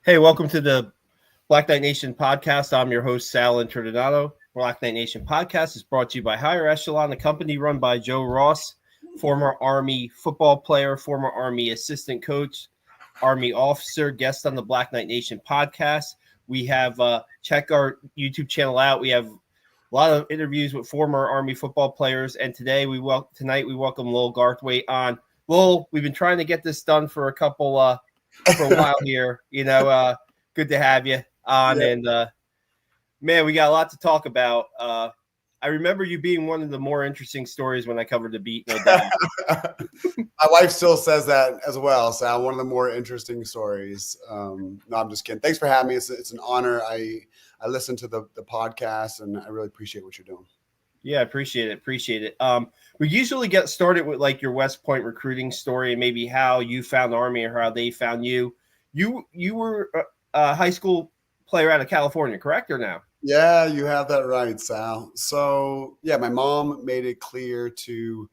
Hey, welcome to the Black Knight Nation podcast. I'm your host, Sal Interdinato. Black Knight Nation podcast is brought to you by Higher Echelon, a company run by Joe Ross, former Army football player, former Army assistant coach, Army officer, guest on the Black Knight Nation podcast. We have check our YouTube channel out. We have a lot of interviews with former Army football players, and tonight we welcome Lowell Garthwaite on. Lowell, we've been trying to get this done for a while here. Good to have you on. Yeah. And man, we got a lot to talk about. I remember you being one of the more interesting stories when I covered the beat, no doubt. My wife still says that as well. So one of the more interesting stories. No, I'm just kidding. Thanks for having me. It's an honor. I listen to the podcast and I really appreciate what you're doing. Yeah, appreciate it. We usually get started with like your West Point recruiting story and maybe how you found the Army or how they found you. You were a high school player out of California, correct, or no? Yeah, you have that right, Sal. So yeah, my mom made it clear to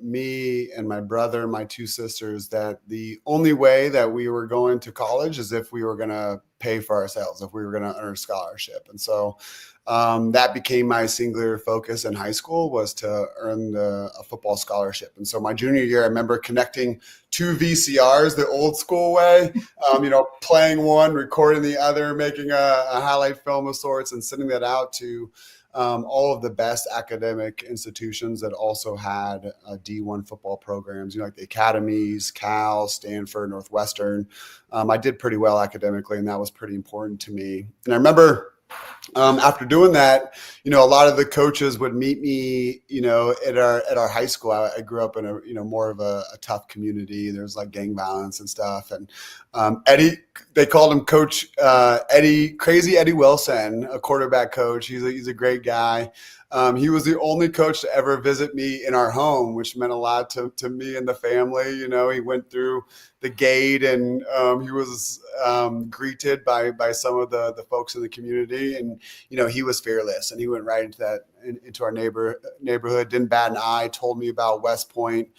me and my brother and my two sisters that the only way that we were going to college is if we were going to pay for ourselves, if we were going to earn a scholarship. And so that became my singular focus in high school, was to earn a football scholarship. And so my junior year, I remember connecting two VCRs the old school way, playing one, recording the other, making a highlight film of sorts and sending that out to all of the best academic institutions that also had D1 football programs, like the academies, Cal, Stanford, Northwestern. I did pretty well academically, and that was pretty important to me. And I remember after doing that, a lot of the coaches would meet me, at our high school. I grew up in a, more of a tough community. There's like gang violence and stuff. And Eddie, they called him Coach Crazy Eddie Wilson, a quarterback coach. He's a great guy. He was the only coach to ever visit me in our home, which meant a lot to me and the family. He went through the gate and he was greeted by some of the folks in the community. And, he was fearless, and he went right into our neighborhood, didn't bat an eye, told me about West Point,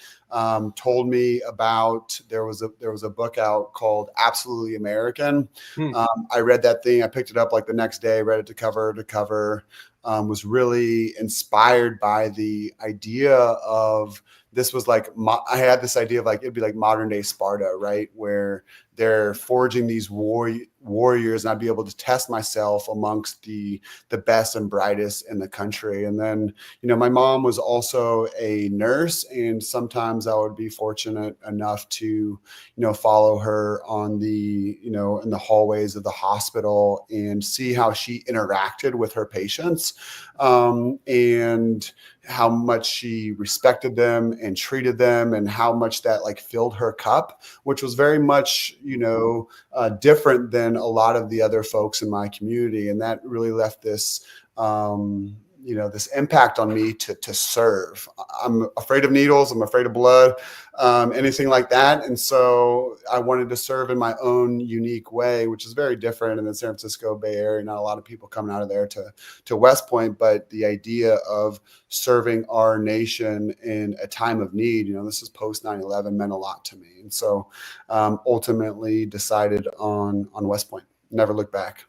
told me about, there was a book out called Absolutely American. I read that thing. I picked it up like the next day, read it to cover to cover. Was really inspired by the idea of, this was like, I had this idea of like, it'd be like modern day Sparta, right? Where they're forging these warriors, and I'd be able to test myself amongst the best and brightest in the country. And then, my mom was also a nurse, and sometimes I would be fortunate enough to, follow her on the, in the hallways of the hospital and see how she interacted with her patients, and how much she respected them and treated them, and how much that like filled her cup, which was very much, different than a lot of the other folks in my community. And that really left this, this impact on me to serve. I'm afraid of needles. I'm afraid of blood, anything like that. And so I wanted to serve in my own unique way, which is very different in the San Francisco Bay Area. Not a lot of people coming out of there to West Point, but the idea of serving our nation in a time of need, this is post 9/11, meant a lot to me. And so ultimately decided on West Point, never looked back.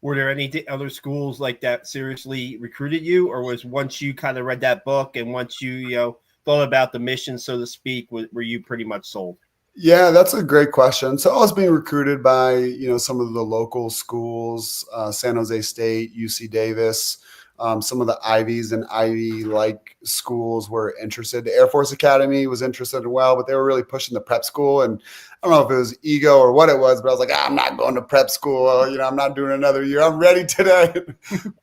Were there any other schools like that seriously recruited you, or was once you kind of read that book and once you, thought about the mission, so to speak, were you pretty much sold? Yeah, that's a great question. So I was being recruited by, some of the local schools, San Jose State, UC Davis. Some of the Ivies and Ivy-like schools were interested. The Air Force Academy was interested as well, but they were really pushing the prep school. And I don't know if it was ego or what it was, but I was like, I'm not going to prep school. I'm not doing another year. I'm ready today.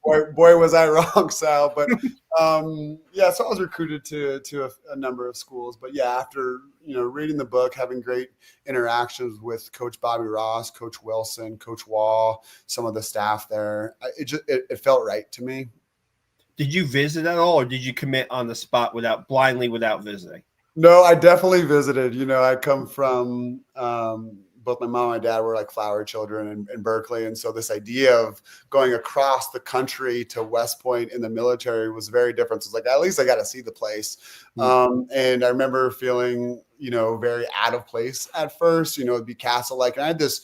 boy, was I wrong, Sal. But so I was recruited to a number of schools. But yeah, after reading the book, having great interactions with Coach Bobby Ross, Coach Wilson, Coach Wall, some of the staff there, it felt right to me. Did you visit at all, or did you commit on the spot blindly without visiting? No, I definitely visited. I come from both my mom and my dad were like flower children in Berkeley. And so this idea of going across the country to West Point in the military was very different. So it's like, at least I got to see the place. And I remember feeling, very out of place at first, it'd be castle-like. And I had this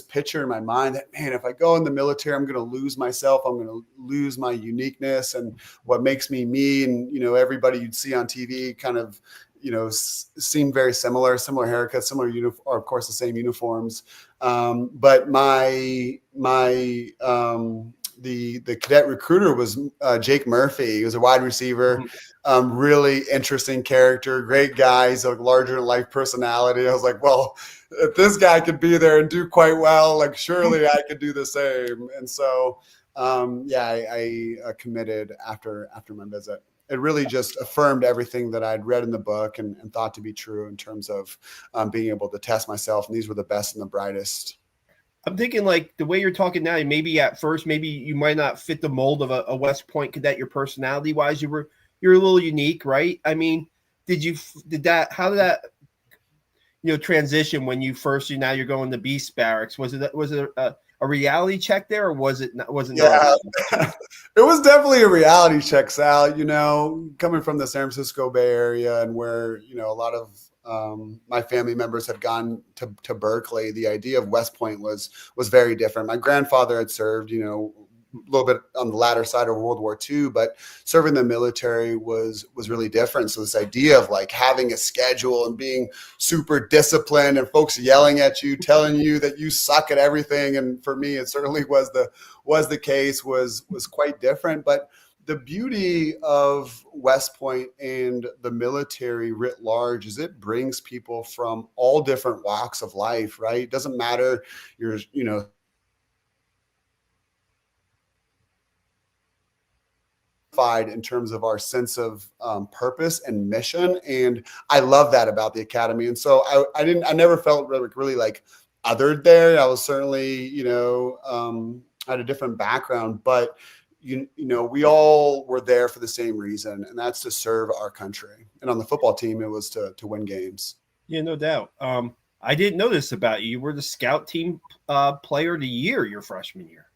picture in my mind that, man, if I go in the military, I'm going to lose myself. I'm going to lose my uniqueness and what makes me me. And, everybody you'd see on TV kind of, seemed very similar haircuts, similar or of course the same uniforms. But the cadet recruiter was Jake Murphy. He was a wide receiver, really interesting character, great guy. He's a larger than life personality. I was like, well, if this guy could be there and do quite well, like surely I could do the same. And so, I committed after my visit. It really just affirmed everything that I'd read in the book and thought to be true in terms of being able to test myself. And these were the best and the brightest. I'm thinking like the way you're talking now, maybe at first, maybe you might not fit the mold of a West Point cadet. Your personality wise, you're a little unique, right? I mean, how did that, transition when you first, now you're going to Beast Barracks? Was it a reality check there, or was it not? Yeah, it was definitely a reality check, Sal. Coming from the San Francisco Bay Area and where, a lot of my family members had gone to Berkeley, the idea of West Point was very different. My grandfather had served, a little bit on the latter side of World War II, but serving the military was really different. So this idea of like having a schedule and being super disciplined and folks yelling at you, telling you that you suck at everything. And for me, it certainly was the case, was quite different. But the beauty of West Point and the military writ large is it brings people from all different walks of life, right? It doesn't matter you're, in terms of our sense of purpose and mission. And I love that about the Academy. And so I never felt really like othered there. I was certainly, had a different background, but we all were there for the same reason, and that's to serve our country. And on the football team, it was to win games. Yeah, no doubt. I didn't know this about you. You were the scout team player of the year your freshman year.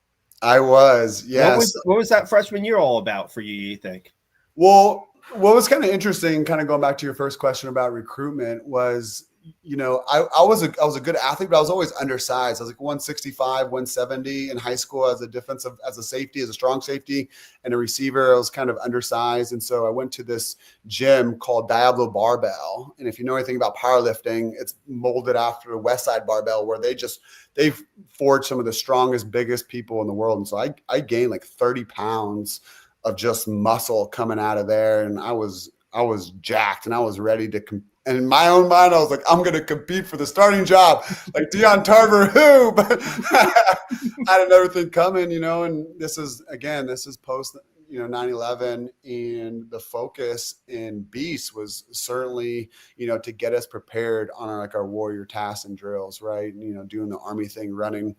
I was, yes. What was that freshman year all about for you think? Well, what was kind of interesting, kind of going back to your first question about recruitment, was, I was a good athlete, but I was always undersized. I was like 165, 170 in high school as a safety, as a strong safety and a receiver. I was kind of undersized. And so I went to this gym called Diablo Barbell. And if you know anything about powerlifting, it's molded after the West Side Barbell, where they've forged some of the strongest, biggest people in the world. And so I gained like 30 pounds of just muscle coming out of there. And I was jacked and I was ready to and in my own mind, I was like, I'm going to compete for the starting job, like Deion Tarver, who? But I had another thing coming, and this is post, 9/11, and the focus in Beast was certainly, to get us prepared on our warrior tasks and drills, right? And, doing the Army thing, running,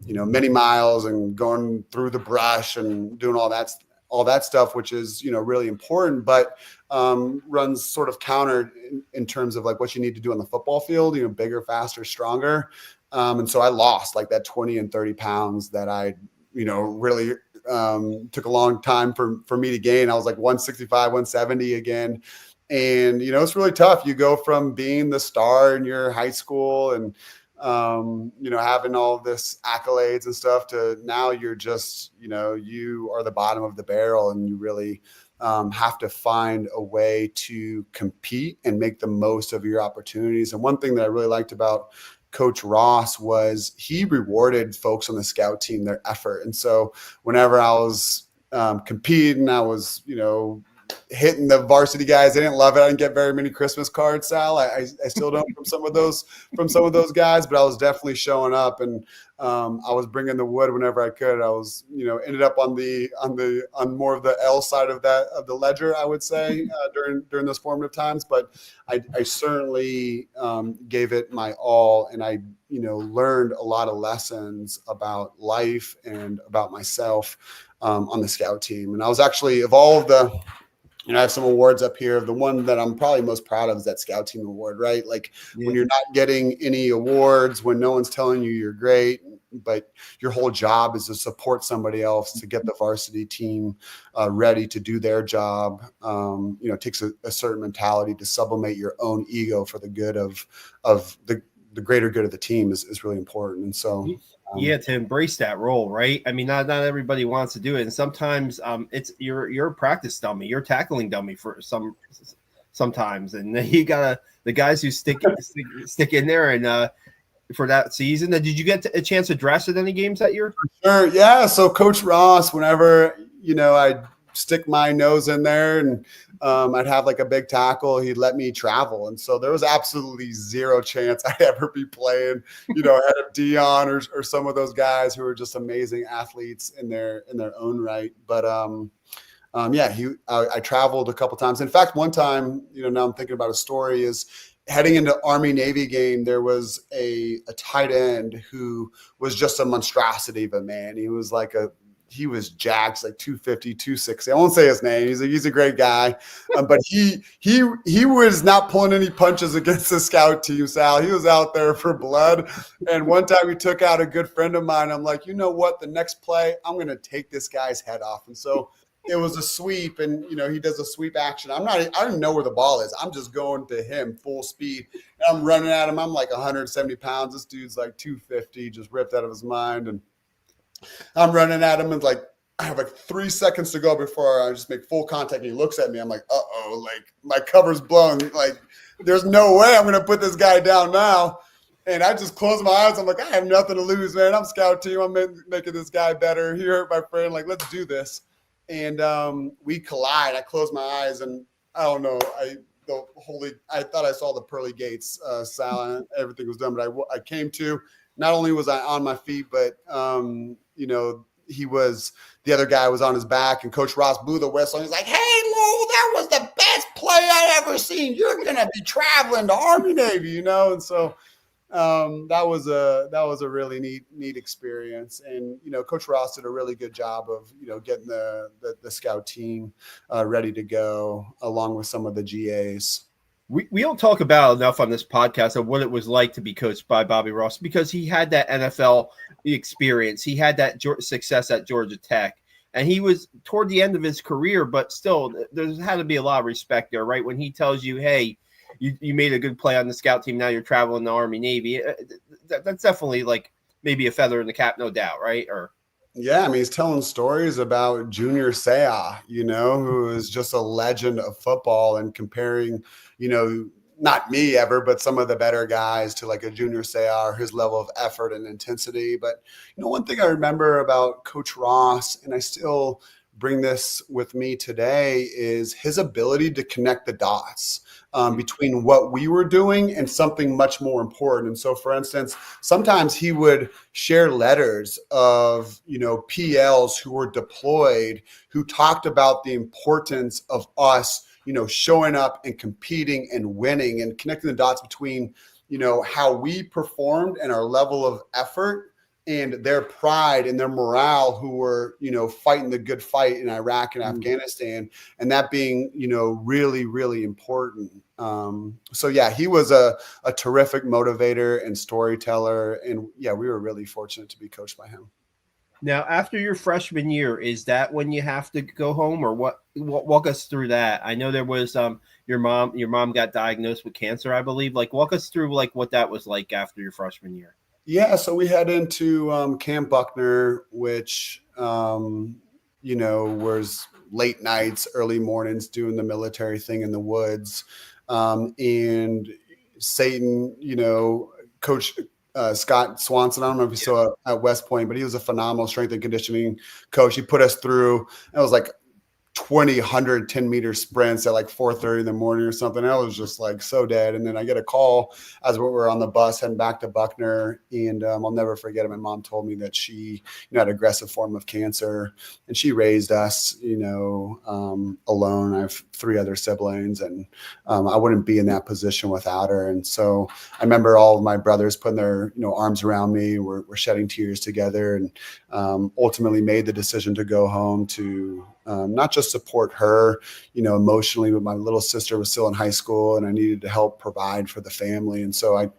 many miles and going through the brush and doing all that stuff, which is, really important, but runs sort of countered in terms of like what you need to do on the football field, bigger, faster, stronger. And so I lost like that 20 and 30 pounds that I, really took a long time for me to gain. I was like 165, 170 again. And, it's really tough. You go from being the star in your high school and, having all this accolades and stuff to now you're just, you are the bottom of the barrel and you really have to find a way to compete and make the most of your opportunities. And one thing that I really liked about Coach Ross was he rewarded folks on the scout team their effort. And so whenever I was competing, I was, hitting the varsity guys. They didn't love it. I didn't get very many Christmas cards, Sal. I still don't from some of those guys, but I was definitely showing up and I was bringing the wood whenever I could. I was, ended up on more of the L side of the ledger, I would say, during those formative times. But I certainly gave it my all, and I, learned a lot of lessons about life and about myself on the scout team. And I was actually, of all of the I have some awards up here. The one that I'm probably most proud of is that Scout Team Award, right? Like when you're not getting any awards, when no one's telling you you're great, but your whole job is to support somebody else to get the varsity team ready to do their job. It takes a certain mentality to sublimate your own ego for the good of the greater good of the team is really important. And so, to embrace that role, right? I mean, not everybody wants to do it, and sometimes it's you're a practice dummy, you're a tackling dummy for sometimes, and you gotta the guys who stick in there and for that season. Did you get a chance to dress at any games that year? Sure, yeah. So Coach Ross, whenever I'd stick my nose in there and I'd have like a big tackle, he'd let me travel. And so there was absolutely zero chance I'd ever be playing, ahead of Dion or some of those guys who are just amazing athletes in their own right. But I traveled a couple times. In fact, one time, now I'm thinking about a story is heading into Army-Navy game, there was a tight end who was just a monstrosity of a man. He was jacked, like 250, 260. I won't say his name. He's a great guy. But he was not pulling any punches against the scout team, Sal. He was out there for blood. And one time he took out a good friend of mine. I'm like, you know what? The next play, I'm going to take this guy's head off. And so it was a sweep, and he does a sweep action. I don't even know where the ball is. I'm just going to him full speed. And I'm running at him. I'm like 170 pounds. This dude's like 250, just ripped out of his mind. And I'm running at him, and I have 3 seconds to go before I just make full contact. And he looks at me. I'm like, uh-oh, like my cover's blown. Like there's no way I'm going to put this guy down now. And I just close my eyes. I'm like, I have nothing to lose, man. I'm scout team. I'm making this guy better. He hurt my friend. Like, let's do this. And we collide. I close my eyes, and I don't know. I thought I saw the pearly gates, Sal, and everything was done. But I came to. Not only was I on my feet, but the other guy was on his back, and Coach Ross blew the whistle. And he's like, "Hey, Lowell, that was the best play I've ever seen. You're gonna be traveling to Army-Navy, And so that was a really neat experience. And Coach Ross did a really good job of getting the scout team ready to go, along with some of the GAs. We don't talk about enough on this podcast of what it was like to be coached by Bobby Ross, because he had that NFL experience. He had that success at Georgia Tech, and he was toward the end of his career, but still there's had to be a lot of respect there, right? When he tells you, hey, you made a good play on the scout team, now you're traveling to Army-Navy. That's definitely like maybe a feather in the cap, no doubt, right? Yeah, I mean, he's telling stories about Junior Seau, who is just a legend of football, and comparing, not me ever, but some of the better guys to like a Junior Seau, or his level of effort and intensity. But, one thing I remember about Coach Ross, and I still bring this with me today, is his ability to connect the dots between what we were doing and something much more important. And so, for instance, sometimes he would share letters of, PLs who were deployed, who talked about the importance of us, showing up and competing and winning, and connecting the dots between, how we performed and our level of effort, and their pride and their morale, who were, fighting the good fight in Iraq and Afghanistan, and that being, really, really important. So yeah, he was a terrific motivator and storyteller. And yeah, we were really fortunate to be coached by him. Now, after your freshman year, is that when you have to go home, or what? Walk us through that. I know there was your mom got diagnosed with cancer, I believe. Like, walk us through like what that was like after your freshman year. Yeah, so we head into Camp Buckner, which was late nights, early mornings, doing the military thing in the woods. And Satan, Coach Scott Swanson, I don't know if you saw at West Point, but he was a phenomenal strength and conditioning coach. He put us through, it was like 110-meter sprints at like 4:30 in the morning or something. I was just like so dead. And then I get a call as we were on the bus heading back to Buckner. And I'll never forget it. My mom told me that she had an aggressive form of cancer, and she raised us, alone. I have 3 other siblings, and I wouldn't be in that position without her. And so I remember all of my brothers putting their, arms around me. We're shedding tears together, and ultimately made the decision to go home to not just support her, emotionally, but my little sister was still in high school and I needed to help provide for the family. And so I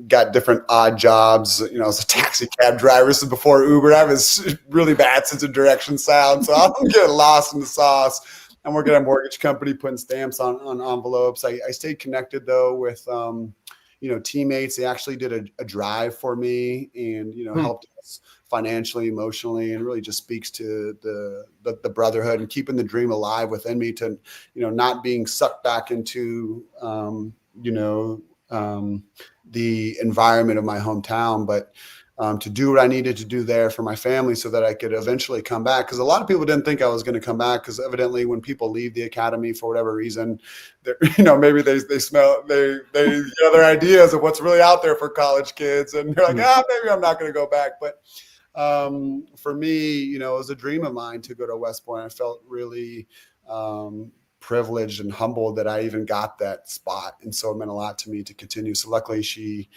got different odd jobs. I was a taxi cab driver. This is before Uber. I was really bad sense of direction sound. So I'm getting lost in the sauce. I'm working at a mortgage company, putting stamps on envelopes. I stayed connected though with, teammates. They actually did a drive for me and, helped us financially, emotionally, and really just speaks to the brotherhood and keeping the dream alive within me to, not being sucked back into, the environment of my hometown, but to do what I needed to do there for my family so that I could eventually come back. Because a lot of people didn't think I was going to come back, because evidently when people leave the academy for whatever reason, maybe they smell, they get other ideas of what's really out there for college kids. And they're like, maybe I'm not going to go back. But for me, it was a dream of mine to go to West Point. I felt really privileged and humbled that I even got that spot. And so it meant a lot to me to continue. So luckily she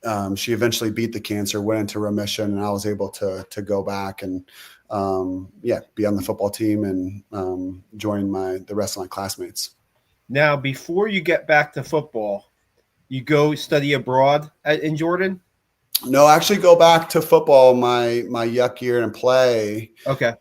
eventually beat the cancer, went into remission, and I was able to go back and be on the football team and join the rest of my classmates. Now, before you get back to football, you go study abroad in Jordan? No, I actually go back to football my yuck year and play. Okay.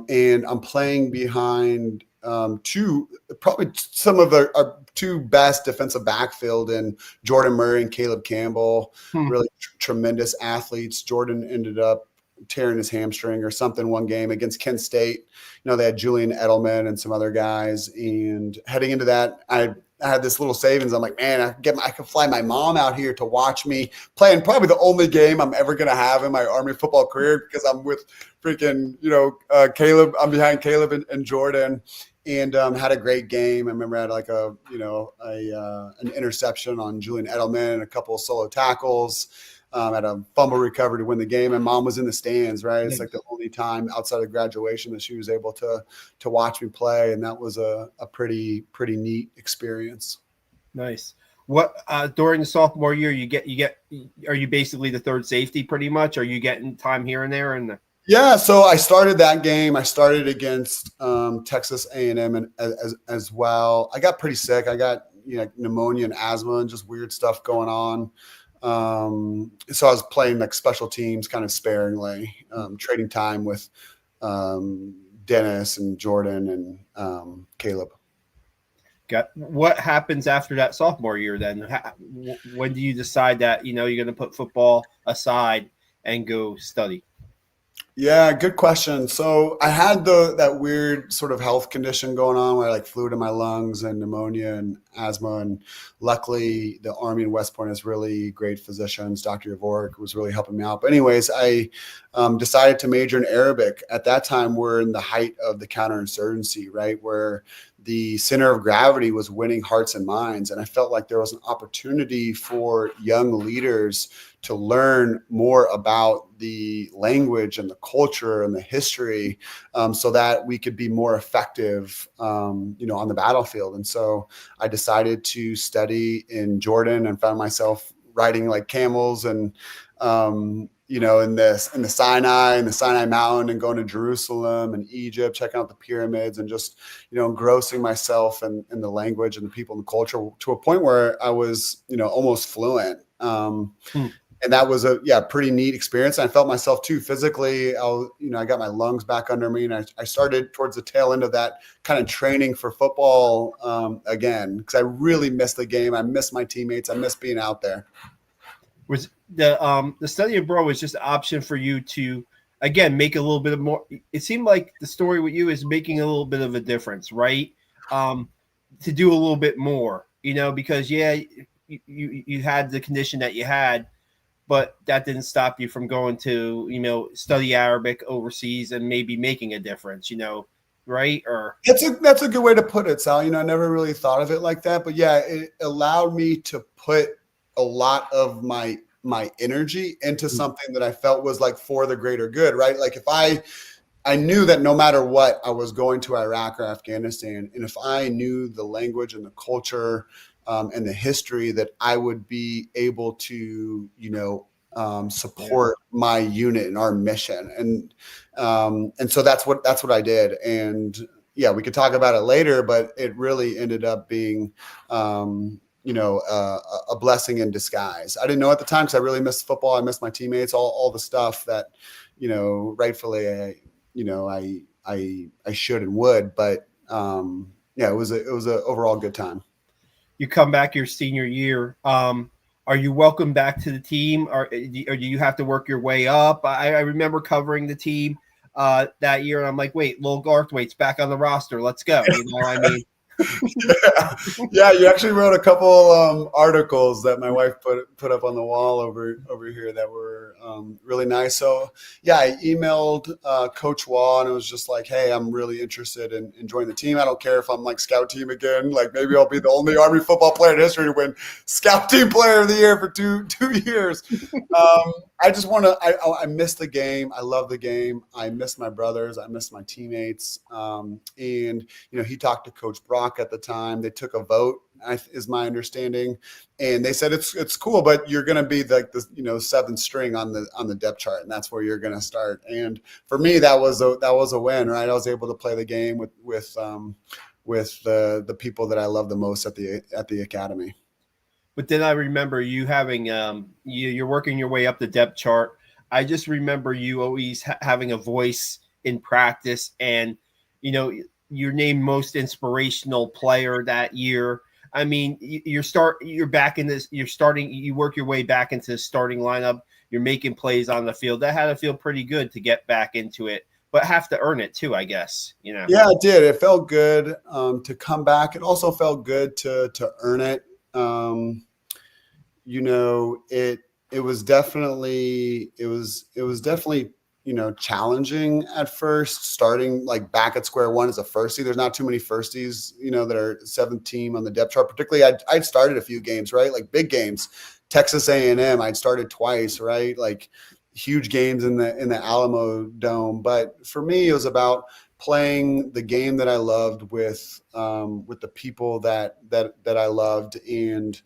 And I'm playing behind probably some of our two best defensive backfield in Jordan Murray and Caleb Campbell, really tremendous athletes. Jordan ended up tearing his hamstring or something one game against Kent State. They had Julian Edelman and some other guys. And heading into that, I had this little savings. I'm like, man, I could fly my mom out here to watch me play in probably the only game I'm ever going to have in my Army football career, because I'm with freaking, Caleb. I'm behind Caleb and Jordan, and had a great game. I remember I had like an interception on Julian Edelman and a couple of solo tackles. Had a fumble recovery to win the game, and mom was in the stands, right? It's like the only time outside of graduation that she was able to watch me play. And that was a pretty neat experience. Nice. What, during the sophomore year, are you basically the third safety pretty much? Are you getting time here and there? Yeah, so I started that game. I started against Texas A&M and as well. I got pretty sick. I got pneumonia and asthma and just weird stuff going on. So I was playing like special teams kind of sparingly, trading time with Dennis and Jordan and Caleb. What happens after that sophomore year then? When do you decide that, you're going to put football aside and go study? Yeah, good question. So I had that weird sort of health condition going on where I like fluid in my lungs and pneumonia and asthma. And luckily the Army in West Point has really great physicians. Dr. Yavorik was really helping me out. But anyways, I decided to major in Arabic. At that time, we're in the height of the counterinsurgency, right? Where the center of gravity was winning hearts and minds. And I felt like there was an opportunity for young leaders to learn more about the language and the culture and the history, so that we could be more effective, on the battlefield. And so I decided to study in Jordan and found myself riding like camels and, in the Sinai Mountain, and going to Jerusalem and Egypt, checking out the pyramids, and just, engrossing myself in the language and the people and the culture to a point where I was, almost fluent. And that was a pretty neat experience. And I felt myself too physically. I got my lungs back under me, and I started towards the tail end of that kind of training for football again, because I really missed the game. I missed my teammates. I missed being out there. Was the study abroad was just an option for you to, again, make a little bit of more? It seemed like the story with you is making a little bit of a difference, right? To do a little bit more, because you had the condition that you had, but that didn't stop you from going to, study Arabic overseas and maybe making a difference, right? Or that's a good way to put it, Sal. I never really thought of it like that, but yeah, it allowed me to put a lot of my energy into something that I felt was like for the greater good, right? Like if I knew that no matter what, I was going to Iraq or Afghanistan, and if I knew the language and the culture and the history, that I would be able to, support my unit and our mission. And so that's what I did. And yeah, we could talk about it later, but it really ended up being, a blessing in disguise. I didn't know at the time because I really missed football. I missed my teammates, all the stuff that, rightfully, I should and would. But yeah, it was a overall good time. You come back your senior year. Are you welcome back to the team, or do you have to work your way up? I remember covering the team that year, and I'm like, wait, Lowell Garthwaite's back on the roster. Let's go. I mean, yeah, you actually wrote a couple articles that my wife put up on the wall over here that were really nice. So yeah, I emailed Coach Wall, and it was just like, hey, I'm really interested in joining the team. I don't care if I'm like scout team again. Like maybe I'll be the only Army football player in history to win scout team player of the year for two years. I just want to. I miss the game. I love the game. I miss my brothers. I miss my teammates. And he talked to Coach Brock at the time. They took a vote, is my understanding, and they said it's cool, but you're going to be like the seventh string on the depth chart, and that's where you're going to start. And for me, that was a win, right? I was able to play the game with the people that I love the most at the academy. But then I remember you having you're working your way up the depth chart. I just remember you always having a voice in practice, and you're named most inspirational player that year. I mean, you're back in this. You work your way back into the starting lineup. You're making plays on the field. That had to feel pretty good to get back into it, but have to earn it too, I guess. Yeah, it did. It felt good to come back. It also felt good to earn it. It was definitely challenging at first, starting like back at square one as a firstie. There's not too many firsties, that are seventh team on the depth chart. Particularly, I'd started a few games, right? Like big games, Texas A&M. I'd started twice, right? Like huge games in the Alamo Dome. But for me, it was about playing the game that I loved with the people that I loved. And,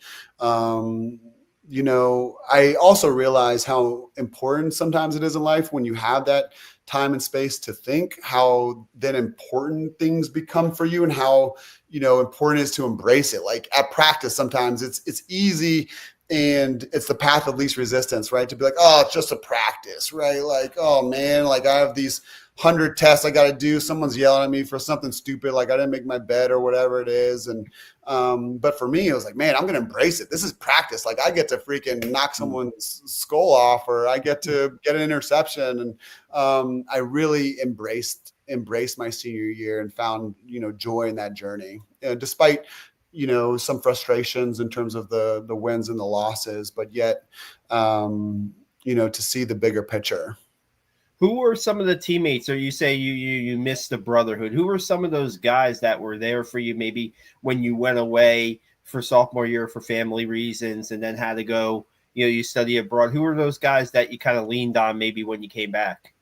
I also realize how important sometimes it is in life when you have that time and space to think, how then important things become for you, and how, important it is to embrace it. Like at practice, sometimes it's easy, and it's the path of least resistance, right? To be like, oh, it's just a practice, right? Like, oh man, like I have these 100 tests I got to do. Someone's yelling at me for something stupid, like I didn't make my bed or whatever it is. And but for me, it was like, man, I'm gonna embrace it. This is practice. Like I get to freaking knock someone's skull off, or I get to get an interception. And I really embraced my senior year and found joy in that journey, despite some frustrations in terms of the wins and the losses, but yet to see the bigger picture. Who were some of the teammates, or you say you missed the brotherhood? Who were some of those guys that were there for you maybe when you went away for sophomore year for family reasons and then had to go, you study abroad? Who were those guys that you kind of leaned on maybe when you came back?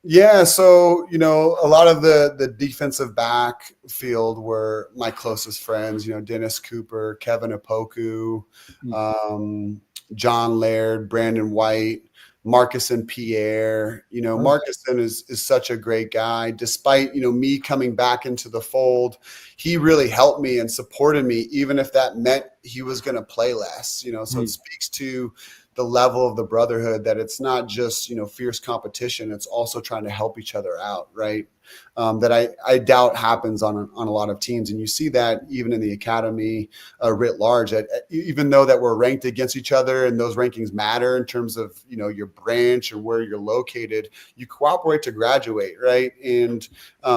Yeah, so a lot of the defensive backfield were my closest friends. Dennis Cooper, Kevin Opoku, John Laird, Brandon White, Marcusson Pierre. Marcusson is such a great guy. Despite me coming back into the fold, he really helped me and supported me, even if that meant he was going to play less. So it speaks to the level of the brotherhood, that it's not just fierce competition, it's also trying to help each other out, right? That I doubt happens on a lot of teams. And you see that even in the academy writ large, even though that we're ranked against each other and those rankings matter in terms of your branch or where you're located, you cooperate to graduate, right? And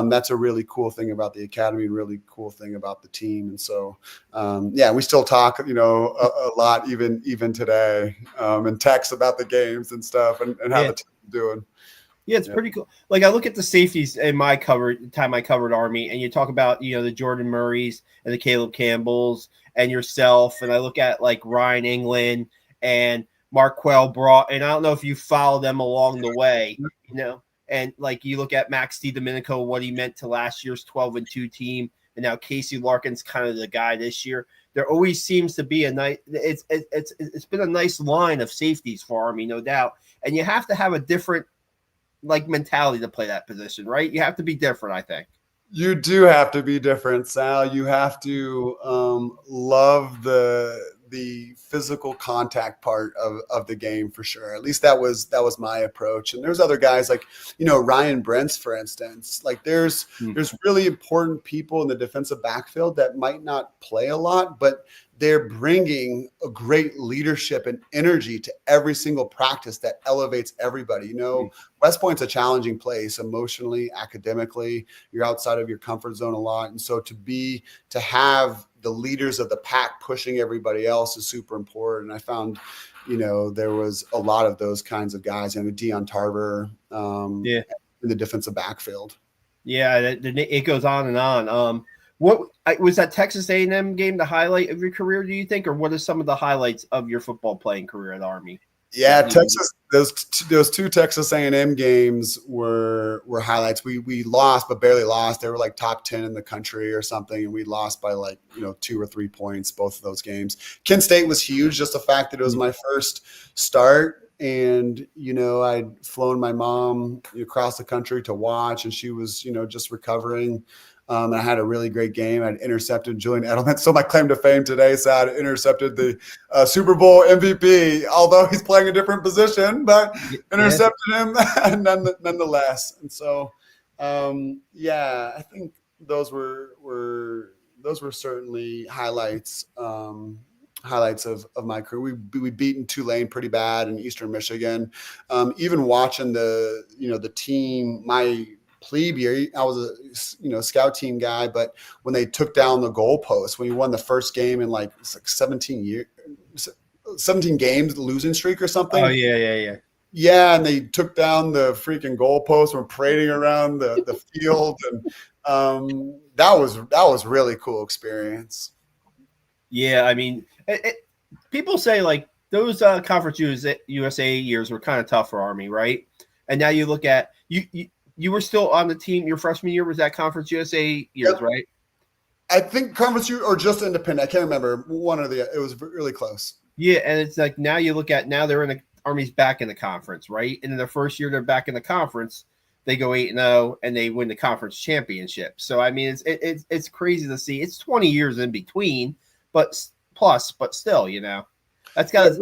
that's a really cool thing about the academy, and really cool thing about the team. And so we still talk a lot even today, and text about the games and stuff, and how the team's doing. Yeah, it's pretty cool. Like I look at the safeties in my time I covered Army, and you talk about the Jordan Murrays and the Caleb Campbells and yourself, and I look at like Ryan England and Marquell Brought, and I don't know if you follow them along the way, and like you look at Max DiDomenico, what he meant to last year's 12-2 team, and now Casey Larkin's kind of the guy this year. there always seems to be a nice. It's been a nice line of safeties for Army, no doubt. And you have to have a different like mentality to play that position, right? You have to be different, I think. You do have to be different, Sal. You have to love the physical contact part of the game for sure. At least that was my approach. And there's other guys like, Ryan Brents, for instance. Like there's really important people in the defensive backfield that might not play a lot, but they're bringing a great leadership and energy to every single practice that elevates everybody. West Point's a challenging place emotionally, academically. You're outside of your comfort zone a lot. And so to have the leaders of the pack pushing everybody else is super important. I found, there was a lot of those kinds of guys. Deion Tarver in the defensive backfield. Yeah, it goes on and on. What was that Texas A&M game the highlight of your career, do you think, or what are some of the highlights of your football playing career at Army? Yeah, Texas. Those two Texas A&M games were highlights. We lost, but barely lost. They were like top 10 in the country or something, and we lost by 2 or 3 points both of those games. Kent State was huge. Just the fact that it was my first start, and I'd flown my mom across the country to watch, and she was just recovering. And I had a really great game. I'd intercepted Julian Edelman. So my claim to fame today is I intercepted the Super Bowl MVP, although he's playing a different position, but intercepted him nonetheless. And so, I think those were certainly highlights. Highlights of my career. We beaten Tulane pretty bad in Eastern Michigan. Even watching the team, my plebe year, I was a scout team guy, but when they took down the goalpost, when we won the first game in like 17 games losing streak or something. Oh yeah. Yeah, and they took down the freaking goalpost and were parading around the field, and that was really cool experience. Yeah, I mean, people say like those Conference USA years were kind of tough for Army, right? And now you look at you were still on the team your freshman year. Was that Conference USA years, right? I think Conference U or just independent. I can't remember one or the other. It was really close. Yeah, and it's like now you look at they're in the Army's back in the conference, right? And in their first year they're back in the conference. They go 8-0 and they win the conference championship. So I mean, it's crazy to see. It's 20 years in between, but still, that's got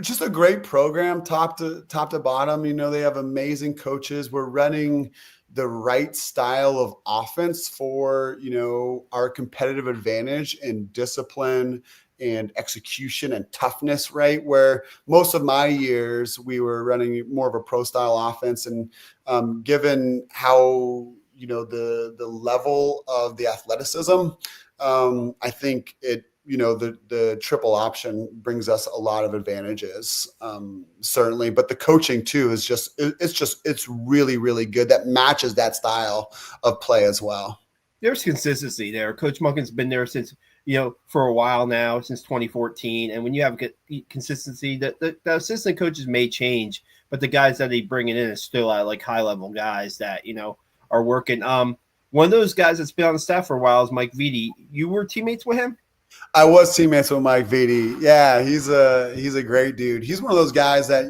just a great program, top to bottom. They have amazing coaches. We're running the right style of offense for, our competitive advantage and discipline and execution and toughness, right? Where most of my years we were running more of a pro style offense. And given how, the level of the athleticism, I think the triple option brings us a lot of advantages, certainly, but the coaching too is it's really, really good. That matches that style of play as well. There's consistency there. Coach Munkin's been there since, for a while now, since 2014. And when you have consistency, the assistant coaches may change, but the guys that they bringing in is still at like high level guys that, are working. One of those guys that's been on the staff for a while is Mike Vitti. You were teammates with him? I was teammates with Mike Vitti. Yeah, he's a great dude. He's one of those guys that,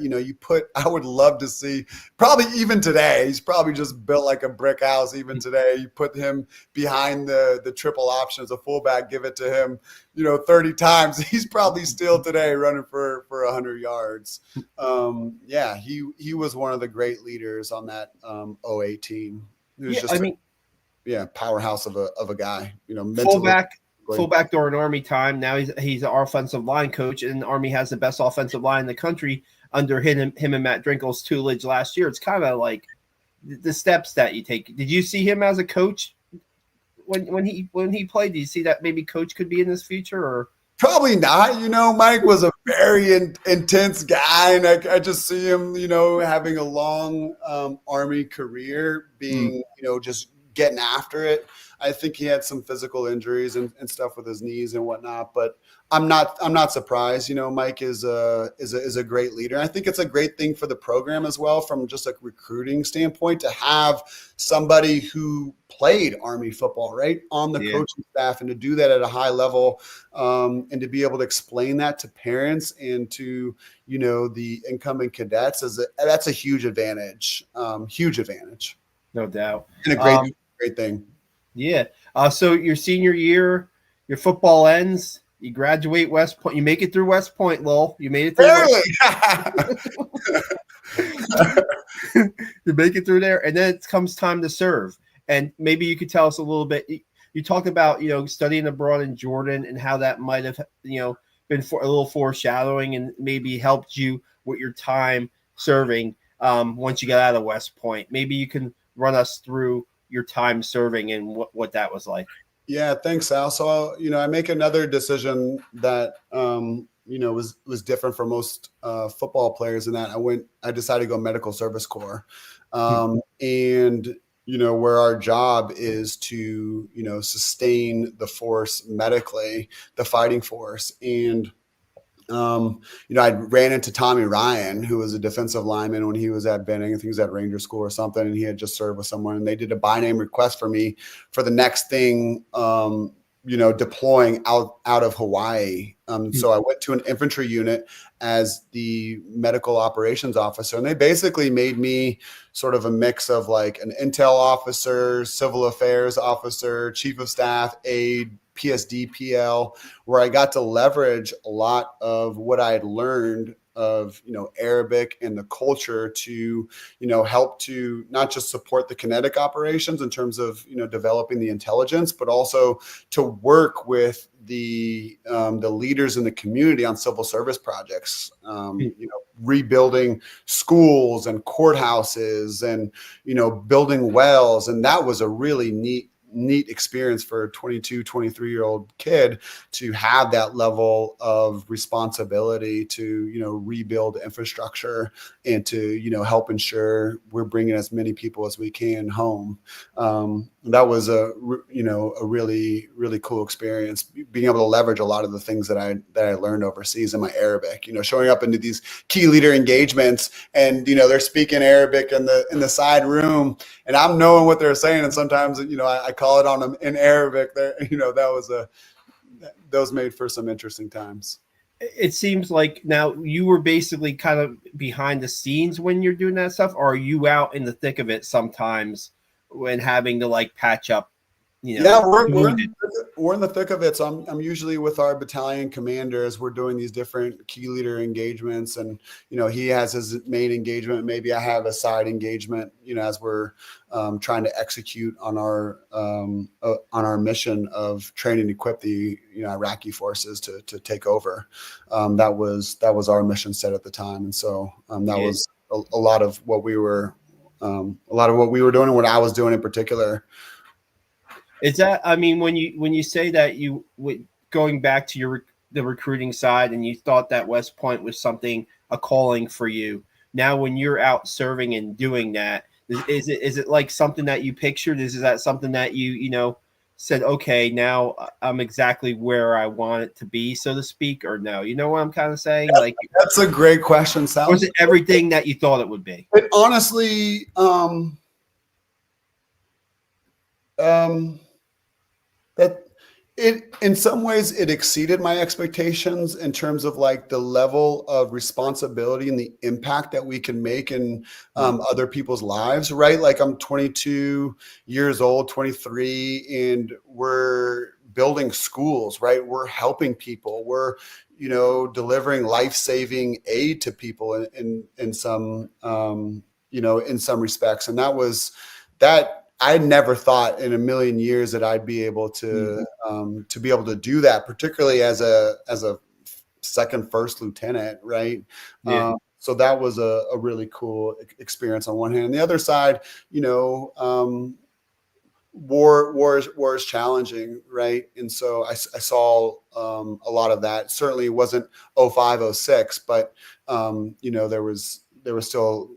I would love to see probably even today. He's probably just built like a brick house even today. You put him behind the triple option as a fullback, give it to him, 30 times. He's probably still today running for 100 yards. He was one of the great leaders on that 08 team. He was powerhouse of a guy, mentally. Fullback during Army time. Now he's an offensive line coach, and Army has the best offensive line in the country under him and Matt Drinkle's tutelage last year. It's kind of like the steps that you take. Did you see him as a coach when he played? Do you see that maybe coach could be in this future or? Probably not. Mike was a very intense guy, and I just see him, having a long Army career, being, just getting after it. I think he had some physical injuries and stuff with his knees and whatnot, but I'm not surprised. Mike is a great leader. And I think it's a great thing for the program as well, from just a recruiting standpoint, to have somebody who played Army football, right, on the coaching staff, and to do that at a high level, and to be able to explain that to parents and to the incoming cadets that's a huge advantage. Huge advantage. No doubt. And a great thing. Yeah. So your senior year, your football ends. You graduate West Point. You make it through West Point, Lowell. You made it through. You make it through there, and then it comes time to serve. And maybe you could tell us a little bit. You talked about studying abroad in Jordan and how that might have been a little foreshadowing and maybe helped you with your time serving once you got out of West Point. Maybe you can run us through your time serving and what that was like. Yeah, thanks, Al. So, I make another decision that, was different for most football players, in that I decided to go medical service corps. And, where our job is to, sustain the force medically, the fighting force. And, I ran into Tommy Ryan, who was a defensive lineman when he was at Benning. I think he was at Ranger School or something, and he had just served with someone, and they did a by name request for me for the next thing, deploying out of Hawaii. So I went to an infantry unit as the medical operations officer, and they basically made me sort of a mix of like an intel officer, civil affairs officer, chief of staff, aide, PSD, PL, where I got to leverage a lot of what I had learned of, Arabic and the culture to, help to not just support the kinetic operations in terms of, developing the intelligence, but also to work with the leaders in the community on civil service projects, rebuilding schools and courthouses and, building wells. And that was a really neat experience for a 22, 23-year-old kid to have that level of responsibility to, rebuild infrastructure and to, help ensure we're bringing as many people as we can home. That was a really, really cool experience, being able to leverage a lot of the things that I learned overseas in my Arabic, showing up into these key leader engagements, and, they're speaking Arabic in the side room, and I'm knowing what they're saying. And sometimes, I call it on them in Arabic there, those made for some interesting times. It seems like now you were basically kind of behind the scenes when you're doing that stuff, or are you out in the thick of it sometimes when having to like patch up? Yeah, we're in the thick of it. So I'm usually with our battalion commanders. We're doing these different key leader engagements, and he has his main engagement. Maybe I have a side engagement. As we're trying to execute on our mission of train and equip the Iraqi forces to take over. That was our mission set at the time, and so that was a lot of what we were doing, and what I was doing in particular. Is that, I mean, when you say that you going back to the recruiting side, and you thought that West Point was a calling for you. Now, when you're out serving and doing that, is it like something that you pictured? Is that something that you said, okay, now I'm exactly where I want it to be, so to speak, or no? You know what I'm kind of saying? Like, that's a great question, Sal. Was it everything that you thought it would be? It honestly, that it, in some ways, it exceeded my expectations in terms of like the level of responsibility and the impact that we can make in other people's lives, right? Like, I'm 22 years old, 23, and we're building schools, right? We're helping people. We're, delivering life-saving aid to people in some, in some respects. And that I never thought in a million years that I'd be able to do that, particularly as a first lieutenant, right? Yeah. So that was a really cool experience on one hand. On the other side, war is challenging, right? And so I saw a lot of that. Certainly it wasn't 05, 06, but there was still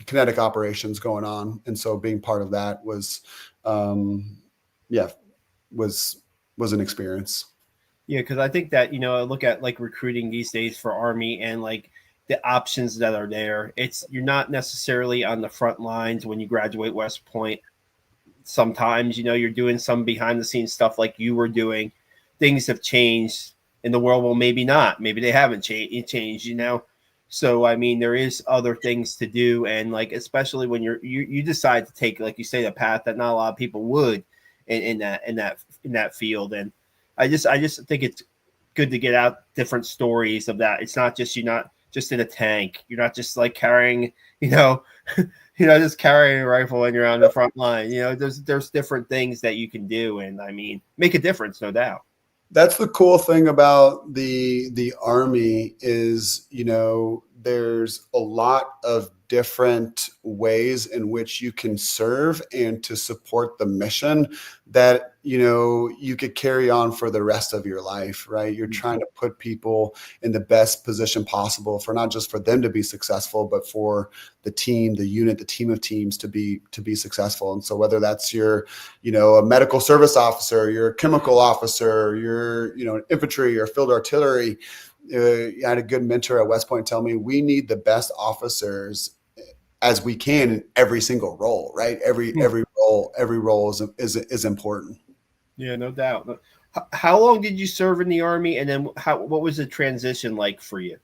kinetic operations going on, and so being part of that was an experience. Yeah, because I think that I look at like recruiting these days for Army and like the options that are there. It's you're not necessarily on the front lines when you graduate West Point. Sometimes you're doing some behind the scenes stuff like you were doing. Things have changed in the world. Well, maybe not. Maybe they haven't changed. So I mean, there is other things to do, and like especially when you decide to take, like you say, the path that not a lot of people would in that field. And I just think it's good to get out different stories of that. It's not just you're not just in a tank. You're not just like carrying, you know, just carrying a rifle when you're on the front line. There's different things that you can do, and I mean, make a difference, no doubt. That's the cool thing about the Army is, there's a lot of different ways in which you can serve and to support the mission that, you could carry on for the rest of your life, right? You're trying to put people in the best position possible for not just for them to be successful, but for the team, the unit, the team of teams to be successful. And so whether that's your, a medical service officer, you're a chemical officer, you're, an infantry or field artillery. I had a good mentor at West Point tell me we need the best officers as we can in every single role, right? Every role is important. Yeah, no doubt. How long did you serve in the Army, and then what was the transition like for you?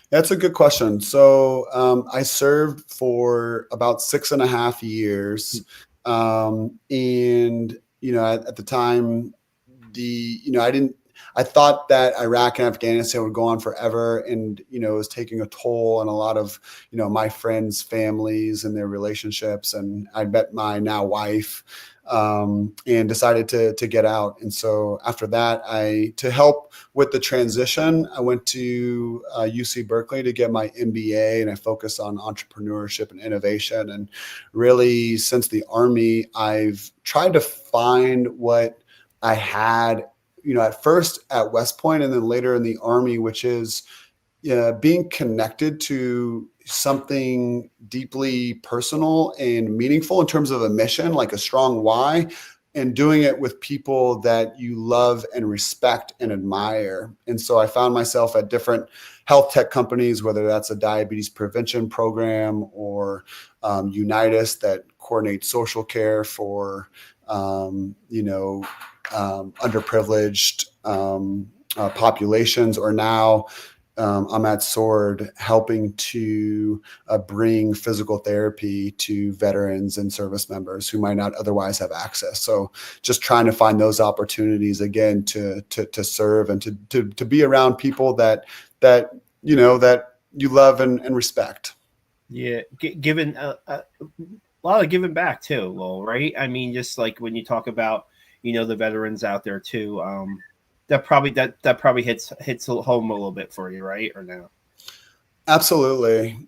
That's a good question. So I served for about 6.5 years. And, at the time, I thought that Iraq and Afghanistan would go on forever. And, it was taking a toll on a lot of, my friends' families and their relationships. And I met my now wife and decided to get out. And so after that, to help with the transition, I went to UC Berkeley to get my MBA, and I focused on entrepreneurship and innovation. And really, since the Army, I've tried to find what I had, at first at West Point and then later in the Army, which is being connected to something deeply personal and meaningful in terms of a mission, like a strong why, and doing it with people that you love and respect and admire. And so I found myself at different health tech companies, whether that's a diabetes prevention program or Unitas that coordinates social care for, underprivileged populations, or now I'm at Sword helping to bring physical therapy to veterans and service members who might not otherwise have access. So just trying to find those opportunities again to serve and to be around people that you love and respect. Yeah, given a lot of giving back too, Lowell, right? I mean, just like when you talk about the veterans out there too. That probably hits home a little bit for you, right? Or no? Absolutely.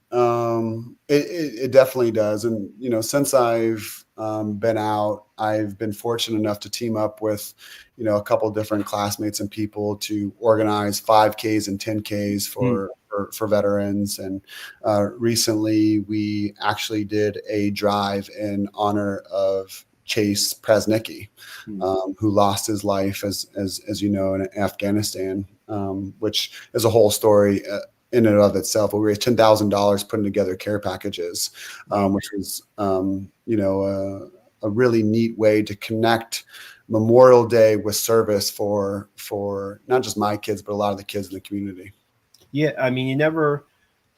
It definitely does. And, since I've been out, I've been fortunate enough to team up with, a couple different classmates and people to organize 5Ks and 10Ks for veterans. And recently we actually did a drive in honor of Chase Prasnicki, who lost his life, as you know, in Afghanistan, which is a whole story in and of itself. We raised $10,000 putting together care packages, which was, a really neat way to connect Memorial Day with service for not just my kids, but a lot of the kids in the community. Yeah, I mean, you never.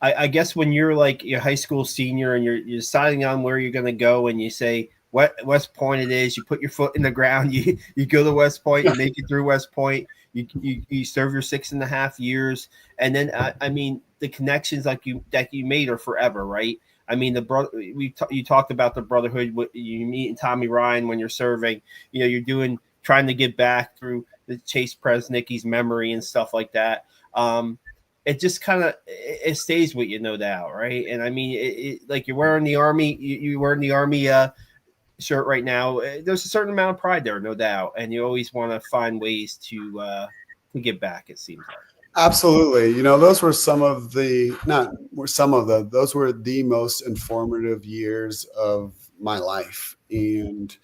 I guess when you're like your high school senior and you're deciding on where you're going to go, and you say what West Point it is, you put your foot in the ground, you go to West Point, you make it through West Point, you serve your 6.5 years, and then I mean the connections that you made are forever, right? I mean the brother you talked about the brotherhood. You meet in Tommy Ryan when you're serving. You're trying to give back through the Chase Presnicki's memory and stuff like that. It just kind of it stays with you, no doubt, right? And I mean, like you're wearing the Army, you wearing the Army shirt right now. There's a certain amount of pride there, no doubt, and you always want to find ways to give back. It seems like. Absolutely. Those were those were the most informative years of my life. And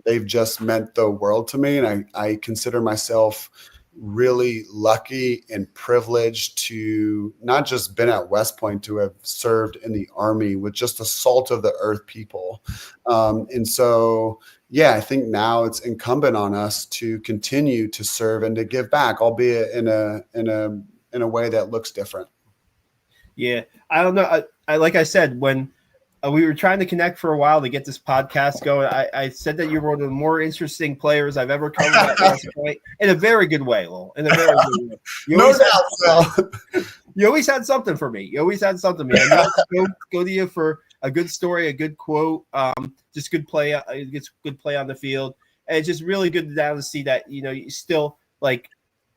they've just meant the world to me. And I consider myself, really lucky and privileged to not just been at West Point, to have served in the Army with just the salt of the earth people. And so, yeah, I think now it's incumbent on us to continue to serve and to give back, albeit in a way that looks different. Yeah, I don't know. I like I said, when we were trying to connect for a while to get this podcast going, I said that you were one of the more interesting players I've ever covered at West Point, in a very good way, Lowell. In a very good way. No doubt, Sal. You always had something for me. You always had something for me. I knew go to you for a good story, a good quote, just good play. It's good play on the field, and it's just really good to see that you still, like,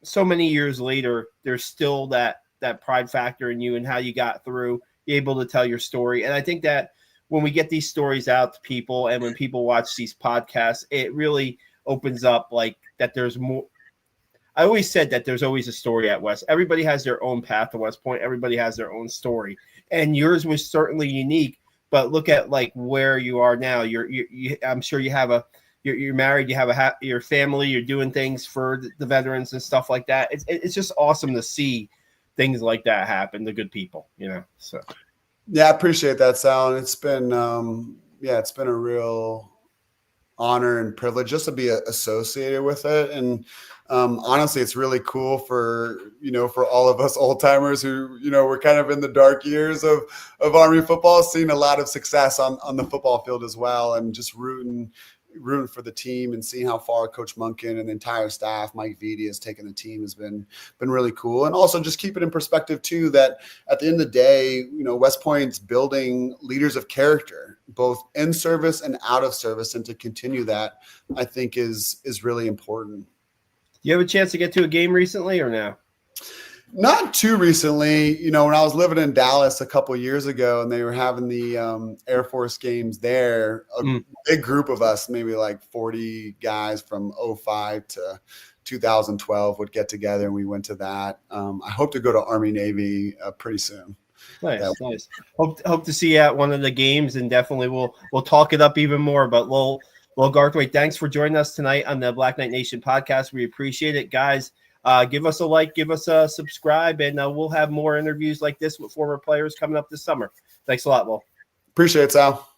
so many years later, there's still that pride factor in you and how you got through, you're able to tell your story. And I think that when we get these stories out to people and when people watch these podcasts, it really opens up, like, that there's more. I always said that there's always a story at West. Everybody has their own path to West Point. Everybody has their own story, and yours was certainly unique. But look at, like, where you are now. I'm sure you have you're married. You have your family. You're doing things for the veterans and stuff like that. It's just awesome to see things like that happen to good people, So yeah, I appreciate that, Sal. And it's been it's been a real honor and privilege just to be associated with it. And honestly, it's really cool for all of us old timers who, we're kind of in the dark years of Army football, seeing a lot of success on the football field as well, and just rooting for the team and seeing how far Coach Munkin and the entire staff, Mike Vitti, has taken the team has been really cool. And also just keep it in perspective too, that at the end of the day, West Point's building leaders of character, both in service and out of service. And to continue that, I think is really important. Do you have a chance to get to a game recently or no? Not too recently. When I was living in Dallas a couple of years ago and they were having the Air Force games there, a big group of us, maybe like 40 guys from 2005 to 2012 would get together, and we went to that. I hope to go to Army Navy pretty soon. Nice. Hope to see you at one of the games, and definitely we'll talk it up even more. But Lowell Garthwaite, thanks for joining us tonight on the Black Knight Nation podcast. We appreciate it, guys. Give us a like, give us a subscribe, and we'll have more interviews like this with former players coming up this summer. Thanks a lot, Lowell. Appreciate it, Sal.